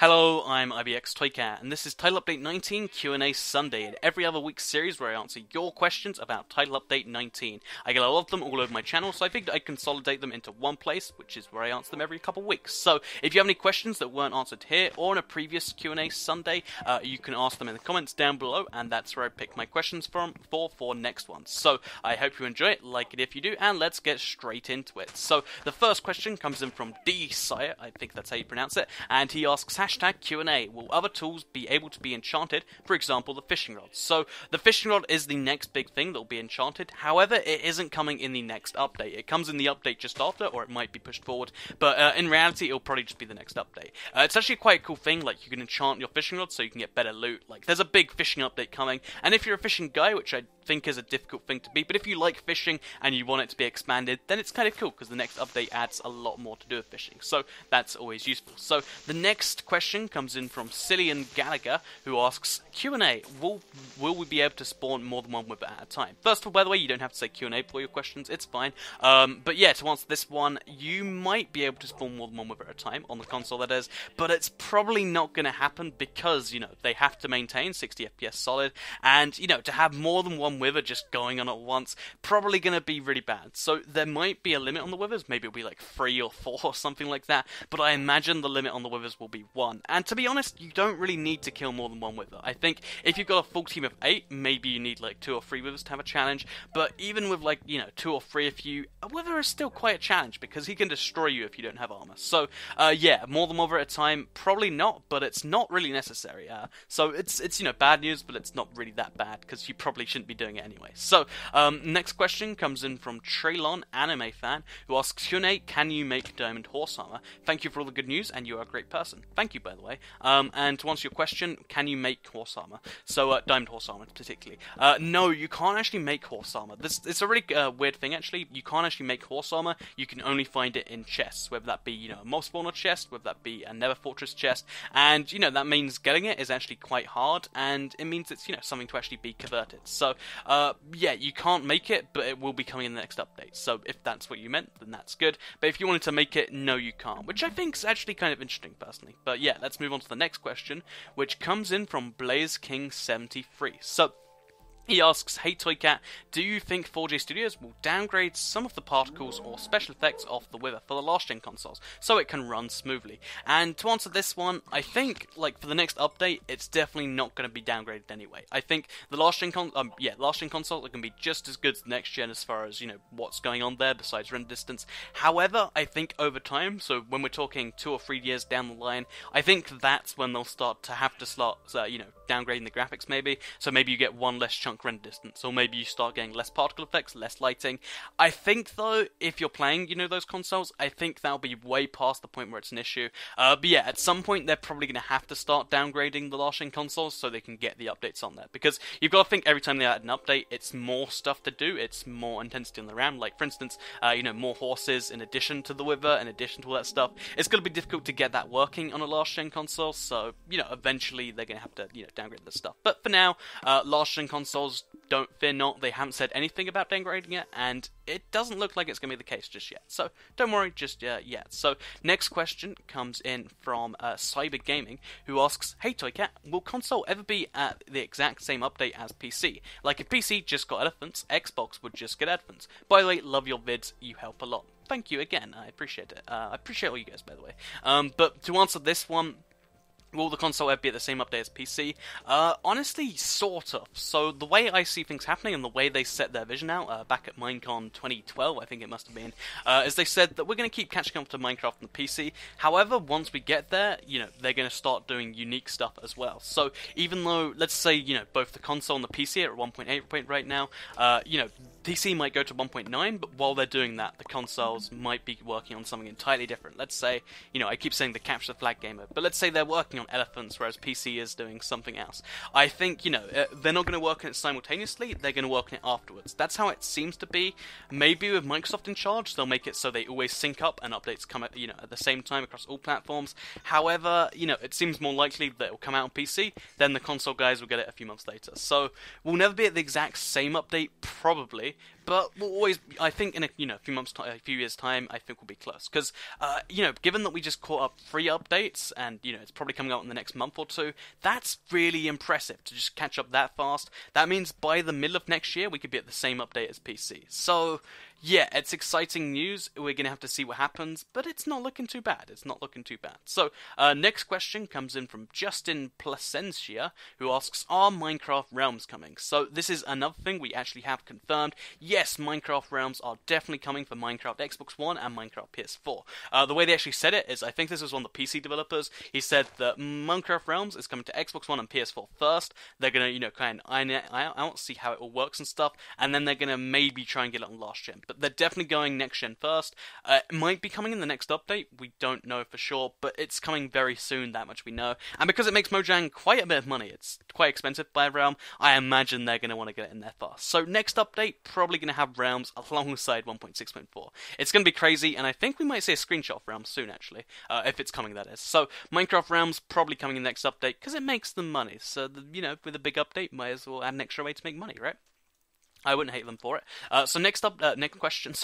Hello, I'm IBX and this is Title Update 19 QnA Sunday, an every other week series where I answer your questions about Title Update 19. I get a lot of them all over my channel, so I figured I'd consolidate them into one place, which is where I answer them every couple of weeks. So, if you have any questions that weren't answered here or in a previous QnA Sunday, you can ask them in the comments down below, and that's where I pick my questions from for next ones. So, I hope you enjoy it, like it if you do, and let's get straight into it. So, the first question comes in from D Sire, I think that's how you pronounce it, and he asks, #QnA, will other tools be able to be enchanted, for example the fishing rod? So the fishing rod is the next big thing that will be enchanted, however it isn't coming in the next update. It comes in the update just after, or it might be pushed forward, but in reality it'll probably just be the next update. It's actually quite a cool thing, like you can enchant your fishing rod so you can get better loot. Like there's a big fishing update coming, and if you're a fishing guy, which I think is a difficult thing to be, but if you like fishing and you want it to be expanded, then it's kind of cool because the next update adds a lot more to do with fishing, so that's always useful. So the next question comes in from Cillian Gallagher, who asks, Q&A, will we be able to spawn more than one wither at a time? First of all, by the way, you don't have to say Q&A for your questions, it's fine. But yeah, to answer this one, you might be able to spawn more than one wither at a time, on the console that is, but it's probably not going to happen because, you know, they have to maintain 60 FPS solid, and, you know, to have more than one wither just going on at once, probably going to be really bad. So there might be a limit on the withers, maybe it'll be like 3 or 4 or something like that, but I imagine the limit on the withers will be 1. And to be honest, you don't really need to kill more than one wither. I think if you've got a full team of 8, maybe you need like 2 or 3 withers to have a challenge, but even with like, you know, 2 or 3 of you, a wither is still quite a challenge because he can destroy you if you don't have armor. So yeah, more than one wither at a time, probably not, but it's not really necessary. So it's you know, bad news, but it's not really that bad because you probably shouldn't be doing it anyway. So next question comes in from Traylon, anime fan, who asks, Q&A, can you make diamond horse armor? Thank you for all the good news, and you are a great person. Thank you, by the way. And to answer your question, can you make horse armor? So, diamond horse armor particularly. No, you can't actually make horse armor. It's a really weird thing, actually. You can't actually make horse armor. You can only find it in chests, whether that be, you know, a mob spawner chest, whether that be a nether fortress chest, and, you know, that means getting it is actually quite hard, and it means it's, you know, something to actually be converted. So, yeah, you can't make it, but it will be coming in the next update. So, if that's what you meant, then that's good. But if you wanted to make it, no, you can't, which I think is actually kind of interesting, personally. But yeah, let's move on to the next question, which comes in from Blaze King 73. So, he asks, hey Toycat, do you think 4J Studios will downgrade some of the particles or special effects of the Wither for the last gen consoles so it can run smoothly? And to answer this one, I think, like, for the next update, it's definitely not going to be downgraded anyway. I think the last gen consoles are going to be just as good as the next gen as far as, you know, what's going on there besides render distance. However, I think over time, so when we're talking 2 or 3 years down the line, I think that's when they'll start to have to you know, downgrading the graphics maybe. So maybe you get one less chunk render distance, or maybe you start getting less particle effects, less lighting. I think though, if you're playing, you know, those consoles, I think that'll be way past the point where it's an issue. But yeah, at some point they're probably going to have to start downgrading the last gen consoles so they can get the updates on there, because you've got to think every time they add an update, it's more stuff to do, it's more intensity on the RAM. Like for instance, you know, more horses in addition to the wither, in addition to all that stuff. It's going to be difficult to get that working on a last gen console, so you know, eventually they're going to have to, you know, downgrade this stuff. But for now, last gen consoles, don't fear not, they haven't said anything about downgrading it, and it doesn't look like it's going to be the case just yet. So don't worry just yet. So next question comes in from Cyber Gaming, who asks, hey Toycat, will console ever be at the exact same update as PC? Like if PC just got elephants, Xbox would just get elephants. By the way, love your vids, you help a lot. Thank you again, I appreciate it. I appreciate all you guys, by the way. But to answer this one, will the console ever be at the same update as PC? Honestly, sort of. So the way I see things happening and the way they set their vision out, back at Minecon 2012, I think it must have been, is they said that we're going to keep catching up to Minecraft on the PC. However, once we get there, you know, they're going to start doing unique stuff as well. So even though, let's say, you know, both the console and the PC are at 1.8 right now, you know, PC might go to 1.9, but while they're doing that, the consoles might be working on something entirely different. Let's say, you know, I keep saying the capture the flag gamer, but let's say they're working on elephants, whereas PC is doing something else. I think, you know, they're not going to work on it simultaneously, they're going to work on it afterwards. That's how it seems to be. Maybe with Microsoft in charge, they'll make it so they always sync up and updates come at, you know, at the same time across all platforms. However, you know, it seems more likely that it will come out on PC, then the console guys will get it a few months later. So, we'll never be at the exact same update, probably, be, but we'll always, I think in a few months, a few years time, I think we'll be close. Because given that we just caught up 3 updates, and it's probably coming out in the next month or two, that's really impressive to just catch up that fast. That means by the middle of next year, we could be at the same update as PC. So yeah, it's exciting news. We're going to have to see what happens, but it's not looking too bad. It's not looking too bad. So, next question comes in from Justin Placencia, who asks, are Minecraft Realms coming? So, this is another thing we actually have confirmed. Yes, Minecraft Realms are definitely coming for Minecraft Xbox One and Minecraft PS4. The way they actually said it is, I think this was one of the PC developers. He said that Minecraft Realms is coming to Xbox One and PS4 first. They're going to, kind of iron it out, see how it all works and stuff, and then they're going to maybe try and get it on last gen. But they're definitely going next gen first. It might be coming in the next update, we don't know for sure, but it's coming very soon, that much we know. And because it makes Mojang quite a bit of money, it's quite expensive by Realm, I imagine they're going to want to get it in there fast. So next update, probably going to have Realms alongside 1.6.4. It's going to be crazy, and I think we might see a screenshot of Realms soon, actually, if it's coming, that is. So Minecraft Realms probably coming in the next update, because it makes them money. So, with a big update, might as well add an extra way to make money, right? I wouldn't hate them for it. So next question,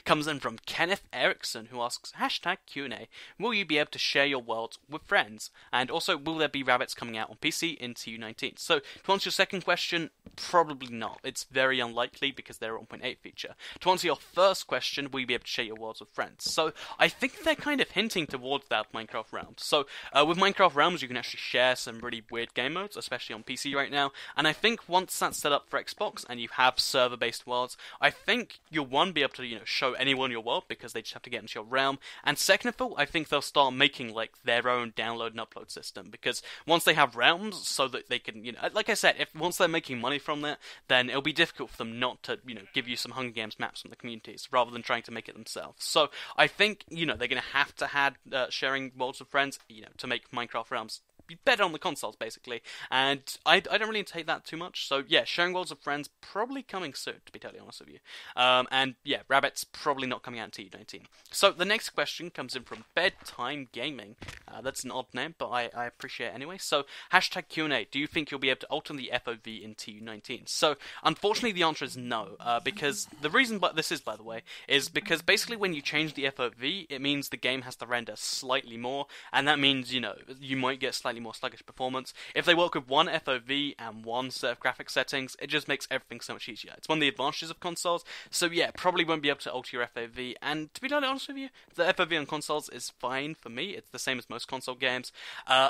comes in from Kenneth Erickson, who asks, #QnA, will you be able to share your worlds with friends? And also, will there be rabbits coming out on PC in TU19? So, to answer your second question, probably not. It's very unlikely because they're a 1.8 feature. To answer your first question, will you be able to share your worlds with friends? So, I think they're kind of hinting towards that Minecraft Realms. So, with Minecraft Realms, you can actually share some really weird game modes, especially on PC right now. And I think once that's set up for Xbox, and you have server-based worlds, I think you'll, one, be able to, show anyone your world, because they just have to get into your realm, and second of all, I think they'll start making, their own download and upload system, because once they have realms, so that they can, like I said, once they're making money from that, then it'll be difficult for them not to, give you some Hunger Games maps from the communities, rather than trying to make it themselves. So, I think, they're going to have to have sharing worlds with friends, to make Minecraft Realms be better on the consoles, basically, and I don't really take that too much, so yeah, sharing worlds with friends probably coming soon, to be totally honest with you, and yeah, rabbits probably not coming out in TU19. So the next question comes in from Bedtime Gaming. That's an odd name, but I appreciate it anyway. So #QnA, do you think you'll be able to alter the FOV in TU19? So unfortunately the answer is no, because the reason this is, by the way, is because basically when you change the FOV, it means the game has to render slightly more, and that means, you might get slightly more sluggish performance. If they work with one FOV and one set of graphic settings, it just makes everything so much easier. It's one of the advantages of consoles, so yeah, probably won't be able to alter your FOV, and to be totally honest with you, the FOV on consoles is fine for me. It's the same as most console games,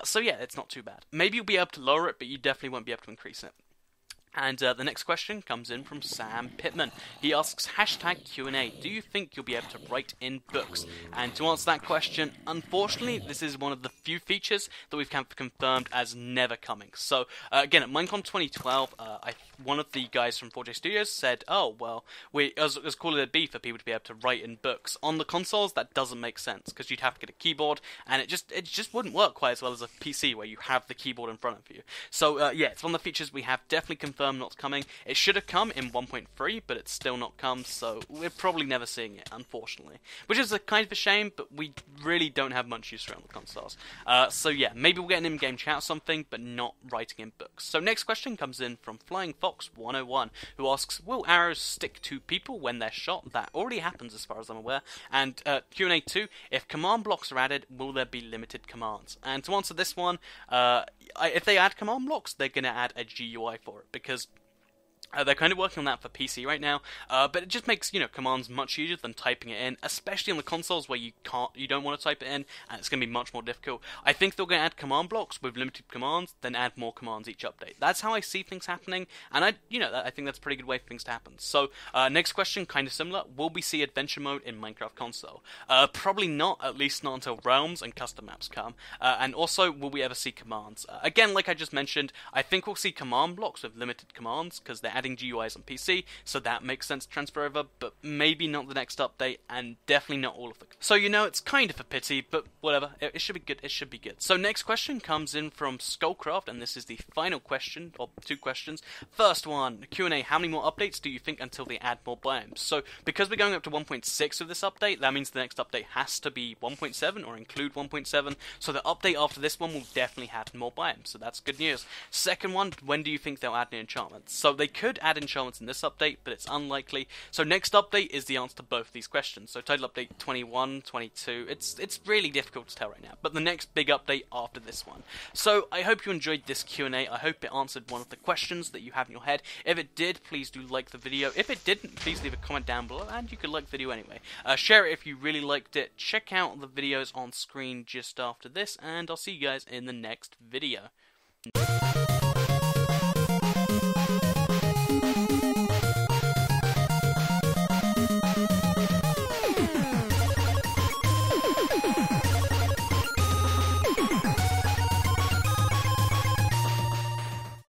so yeah, it's not too bad. Maybe you'll be able to lower it, but you definitely won't be able to increase it. And the next question comes in from Sam Pittman. He asks, #QnA, do you think you'll be able to write in books? And to answer that question, unfortunately, this is one of the few features that we've confirmed as never coming. So, again, at Minecon 2012, one of the guys from 4J Studios said, oh, well, as cool as it'd be for people to be able to write in books. On the consoles, that doesn't make sense, because you'd have to get a keyboard, and it just wouldn't work quite as well as a PC, where you have the keyboard in front of you. So, yeah, it's one of the features we have definitely confirmed not coming. It should have come in 1.3, but it's still not come, so we're probably never seeing it, unfortunately. Which is a kind of a shame, but we really don't have much use for it on the consoles. So yeah, maybe we'll get an in-game chat or something, but not writing in books. So next question comes in from Flying Fox 101, who asks, will arrows stick to people when they're shot? That already happens as far as I'm aware. And Q&A 2, if command blocks are added, will there be limited commands? And to answer this one, if they add command blocks, they're going to add a GUI for it, because they're kind of working on that for PC right now, but it just makes, commands much easier than typing it in, especially on the consoles where you don't want to type it in, and it's going to be much more difficult. I think they're going to add command blocks with limited commands, then add more commands each update. That's how I see things happening, and I think that's a pretty good way for things to happen. So, next question, kind of similar. Will we see adventure mode in Minecraft console? Probably not, at least not until Realms and custom maps come. And also, will we ever see commands? Again, like I just mentioned, I think we'll see command blocks with limited commands, because they're adding GUIs on PC, so that makes sense to transfer over, but maybe not the next update, and definitely not all of them. So, it's kind of a pity, but whatever, it should be good, it should be good. So, next question comes in from Skullcraft, and this is the final question, or 2 questions. First one, Q&A, how many more updates do you think until they add more biomes? So, because we're going up to 1.6 with this update, that means the next update has to be 1.7, or include 1.7, so the update after this one will definitely add more biomes, so that's good news. Second one, when do you think they'll add new enchantments? So, they could could add enchantments in this update, but it's unlikely. So next update is the answer to both these questions. So title update 21, 22, it's really difficult to tell right now, but the next big update after this one. So I hope you enjoyed this Q&A. I hope it answered one of the questions that you have in your head. If it did, please do like the video. If it didn't, please leave a comment down below, and you could like the video anyway. Share it if you really liked it. Check out the videos on screen just after this, and I'll see you guys in the next video.